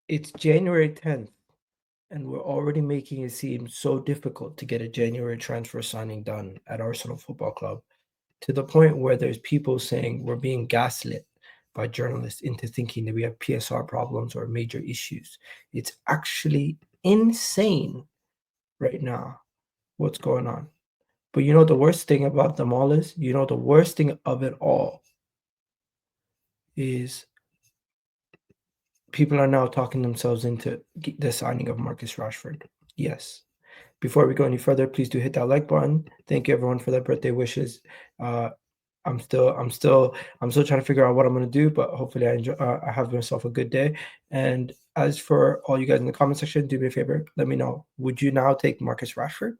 It's January 10th, and we're already making it seem so difficult to get a January transfer signing done at Arsenal Football Club, to the point where there's people saying we're being gaslit by journalists into thinking that we have PSR problems or major issues. It's actually insane right now what's going on. But you know the worst thing about them all is, the worst thing of it all is people are now talking themselves into the signing of Marcus Rashford. Yes. Before we go any further, please do hit that like button. Thank you everyone for their birthday wishes. Uh, I'm still trying to figure out what I'm gonna do, but hopefully I have myself a good day. And as for all you guys in the comment section, do me a favor, let me know. Would you now take Marcus Rashford?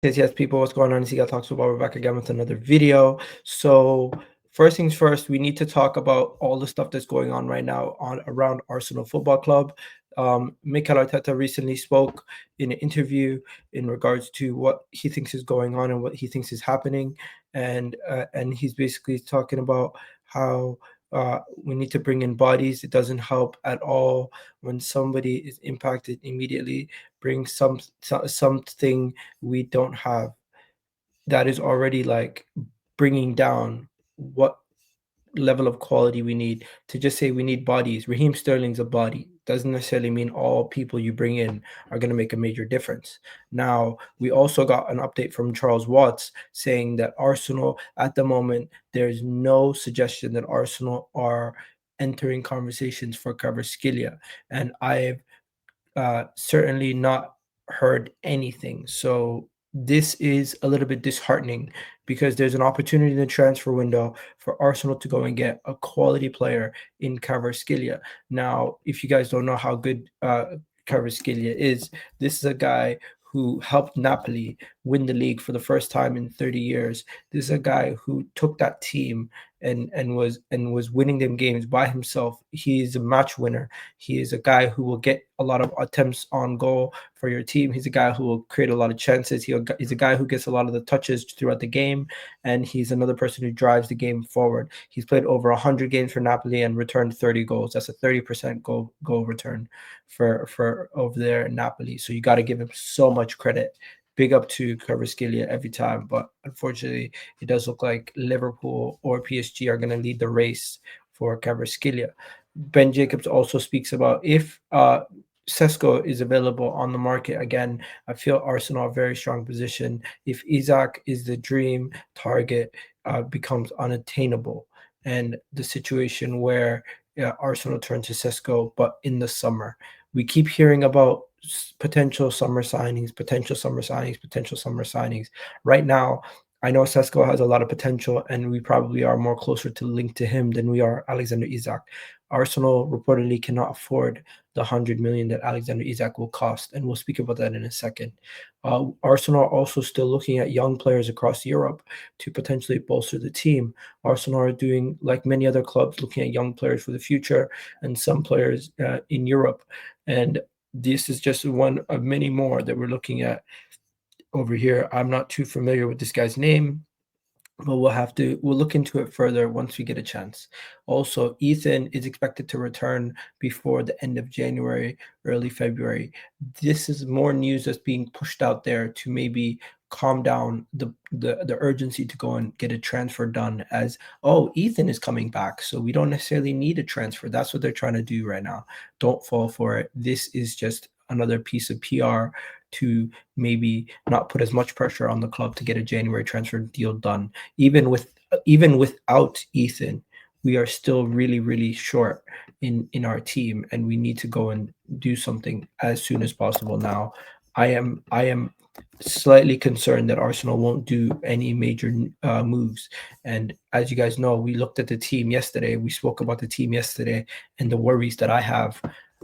Yes, people, what's going on? It's Egal Talks Football. We're back again with another video. So first things first, we need to talk about all the stuff that's going on right now around Arsenal Football Club. Mikel Arteta recently spoke in an interview in regards to what he thinks is going on and what he thinks is happening, and he's basically talking about how we need to bring in bodies. It doesn't help at all when somebody is impacted immediately. Bring something we don't have that is already like bringing down what level of quality we need. To just say we need bodies, Raheem Sterling's a body, doesn't necessarily mean all people you bring in are going to make a major difference. Now, we also got an update from Charles Watts saying that Arsenal, at the moment, there's no suggestion that Arsenal are entering conversations for Kvaratskhelia, and I've certainly not heard anything. So this is a little bit disheartening because there's an opportunity in the transfer window for Arsenal to go and get a quality player in Kvaratskhelia. Now, if you guys don't know how good Kvaratskhelia is, this is a guy who helped Napoli win the league for the first time in 30 years. This is a guy who took that team and was winning them games by himself. He is a match winner. He is a guy who will get a lot of attempts on goal for your team. He's a guy who will create a lot of chances. He's a guy who gets a lot of the touches throughout the game, and he's another person who drives the game forward. He's played over 100 games for Napoli and returned 30 goals. That's a 30% goal return for over there in Napoli. So you got to give him so much credit. Big up to Kvaratskhelia every time, but unfortunately, it does look like Liverpool or PSG are going to lead the race for Kvaratskhelia. Ben Jacobs also speaks about if Sesko is available on the market again, I feel Arsenal are a very strong position. If Isak is the dream target, becomes unattainable, and the situation where Arsenal turn to Sesko, but in the summer. We keep hearing about potential summer signings. Right now, I know Sesko has a lot of potential, and we probably are more closer to linked to him than we are Alexander Isak. Arsenal reportedly cannot afford the 100 million that Alexander Isak will cost, and we'll speak about that in a second. Arsenal are also still looking at young players across Europe to potentially bolster the team. Arsenal are doing, like many other clubs, looking at young players for the future and some players in Europe. And this is just one of many more that we're looking at over here. I'm not too familiar with this guy's name, but we'll look into it further once we get a chance. Also, Ethan is expected to return before the end of January, early February. This is more news that's being pushed out there to maybe calm down the urgency to go and get a transfer done, as Ethan is coming back, so we don't necessarily need a transfer. That's what they're trying to do right now. Don't fall for it. This is just another piece of PR to maybe not put as much pressure on the club to get a January transfer deal done. Even without Ethan, we are still really, really short in our team, and we need to go and do something as soon as possible now. I am slightly concerned that Arsenal won't do any major moves. And as you guys know, we looked at the team yesterday. We spoke about the team yesterday and the worries that I have.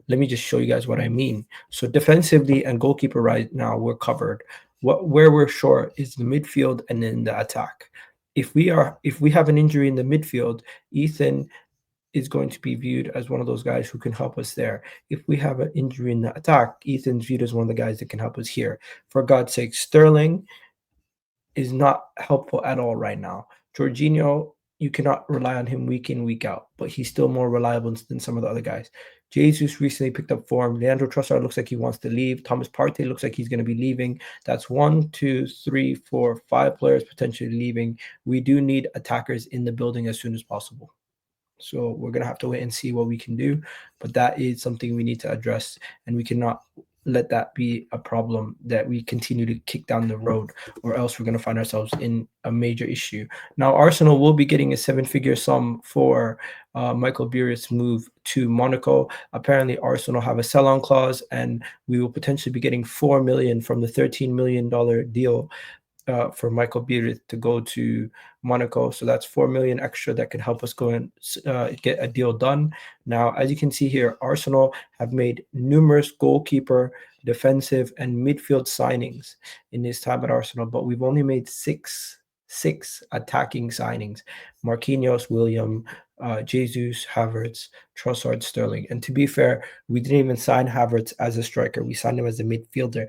Let me just show you guys what I mean. So defensively and goalkeeper right now, we're covered. Where we're short is the midfield and then the attack. If we have an injury in the midfield, Ethan is going to be viewed as one of those guys who can help us there. If we have an injury in the attack, Ethan's viewed as one of the guys that can help us here. For God's sake, Sterling is not helpful at all right now. Jorginho, you cannot rely on him week in, week out, but he's still more reliable than some of the other guys. Jesus recently picked up form. Leandro Trossard looks like he wants to leave. Thomas Partey looks like he's going to be leaving. That's 1, 2, 3, 4, 5 players potentially leaving. We do need attackers in the building as soon as possible. So we're going to have to wait and see what we can do. But that is something we need to address, and we cannot let that be a problem that we continue to kick down the road, or else we're going to find ourselves in a major issue. Now, Arsenal will be getting a 7-figure sum for Michael Beer's move to Monaco. Apparently, Arsenal have a sell-on clause, and we will potentially be getting $4 million from the $13 million deal for Michael Beer to go to Monaco. So that's 4 million extra that could help us go and get a deal done. Now, as you can see here, Arsenal have made numerous goalkeeper, defensive, and midfield signings in this time at Arsenal, but we've only made six attacking signings: Marquinhos, William, Jesus, Havertz, Trossard, Sterling. And to be fair, we didn't even sign Havertz as a striker. We signed him as a midfielder.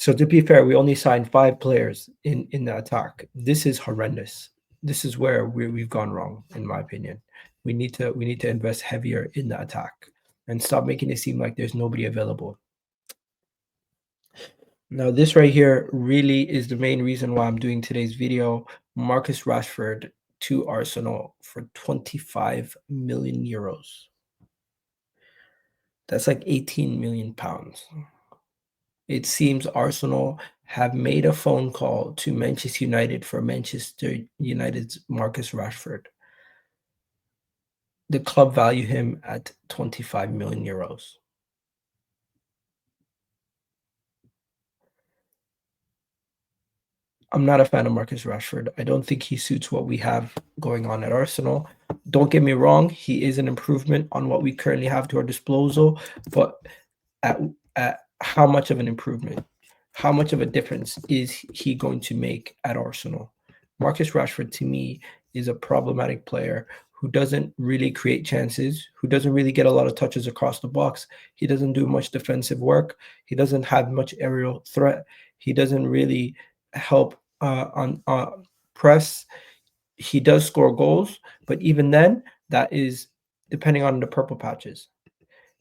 So to be fair, we only signed 5 players in the attack. This is horrendous. This is where we've gone wrong, in my opinion. We need to invest heavier in the attack and stop making it seem like there's nobody available. Now, this right here really is the main reason why I'm doing today's video. Marcus Rashford to Arsenal for 25 million euros. That's like 18 million pounds. It seems Arsenal have made a phone call to Manchester United for Manchester United's Marcus Rashford. The club value him at 25 million euros. I'm not a fan of Marcus Rashford. I don't think he suits what we have going on at Arsenal. Don't get me wrong, he is an improvement on what we currently have to our disposal, but at how much of an improvement? How much of a difference is he going to make at Arsenal? Marcus Rashford, to me, is a problematic player who doesn't really create chances, who doesn't really get a lot of touches across the box. He doesn't do much defensive work. He doesn't have much aerial threat. He doesn't really help on press. He does score goals, but even then, that is depending on the purple patches.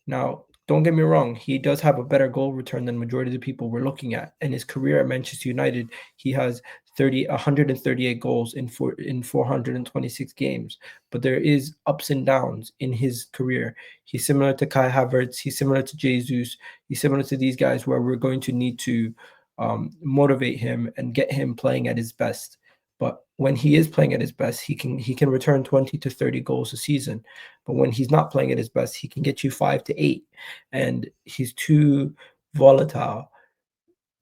Now, don't get me wrong, he does have a better goal return than majority of the people we're looking at. In his career at Manchester United, he has 138 goals in 426 games. But there is ups and downs in his career. He's similar to Kai Havertz. He's similar to Jesus. He's similar to these guys where we're going to need to motivate him and get him playing at his best. But when he is playing at his best, he can return 20 to 30 goals a season. But when he's not playing at his best, he can get you 5 to 8, and he's too volatile.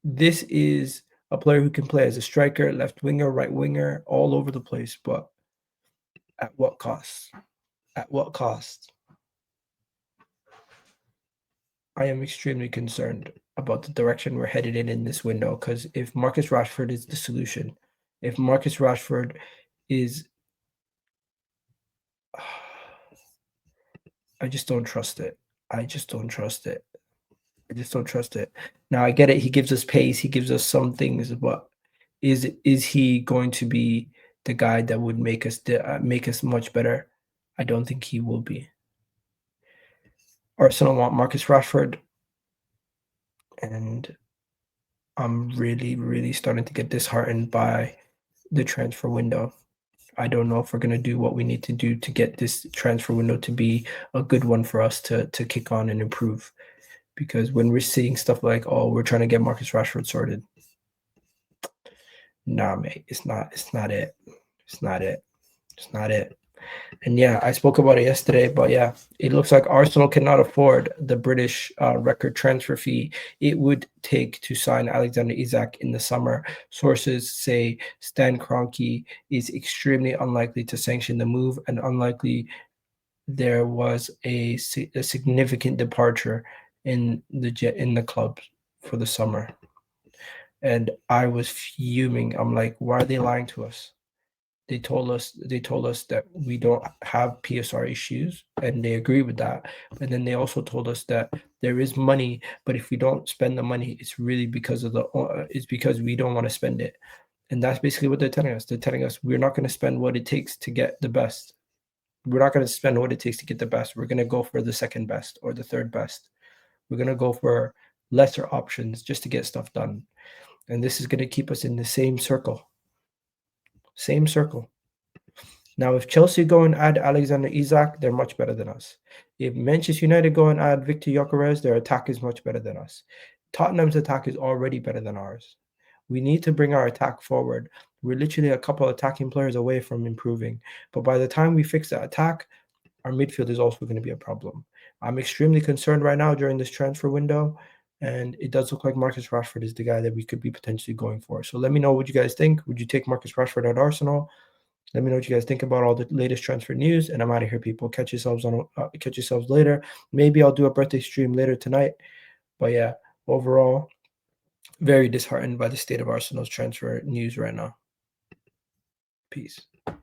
This is a player who can play as a striker, left winger, right winger, all over the place. But at what cost? At what cost? I am extremely concerned about the direction we're headed in this window, because if Marcus Rashford is the solution, if Marcus Rashford is I just don't trust it. I just don't trust it. I just don't trust it. Now, I get it. He gives us pace. He gives us some things, but is he going to be the guy that would make us much better? I don't think he will be. Arsenal want Marcus Rashford, and I'm really, really starting to get disheartened by the transfer window. I don't know if we're going to do what we need to do to get this transfer window to be a good one for us to kick on and improve. Because when we're seeing stuff like, oh, we're trying to get Marcus Rashford sorted. Nah, mate, it's not it. It's not it. It's not it. And yeah, I spoke about it yesterday, but yeah, it looks like Arsenal cannot afford the British record transfer fee it would take to sign Alexander Isak in the summer. Sources say Stan Kroenke is extremely unlikely to sanction the move, and unlikely there was a significant departure in the club for the summer. And I was fuming. I'm like, why are they lying to us? They told us that we don't have PSR issues, and they agree with that. And then they also told us that there is money, but if we don't spend the money, it's really because of it's because we don't want to spend it. And that's basically what they're telling us. They're telling us we're not going to spend what it takes to get the best. We're not going to spend what it takes to get the best. We're going to go for the second best or the third best. We're going to go for lesser options just to get stuff done. And this is going to keep us in the same circle. Same circle. Now, if Chelsea go and add Alexander Isak, they're much better than us. If Manchester United go and add Victor Gyökeres, their attack is much better than us. Tottenham's attack is already better than ours. We need to bring our attack forward. We're literally a couple attacking players away from improving. But by the time we fix the attack, our midfield is also going to be a problem. I'm extremely concerned right now during this transfer window, and it does look like Marcus Rashford is the guy that we could be potentially going for. So let me know what you guys think. Would you take Marcus Rashford at Arsenal? Let me know what you guys think about all the latest transfer news, and I'm out of here, people. Catch yourselves later. Maybe I'll do a birthday stream later tonight. But yeah, overall, very disheartened by the state of Arsenal's transfer news right now. Peace.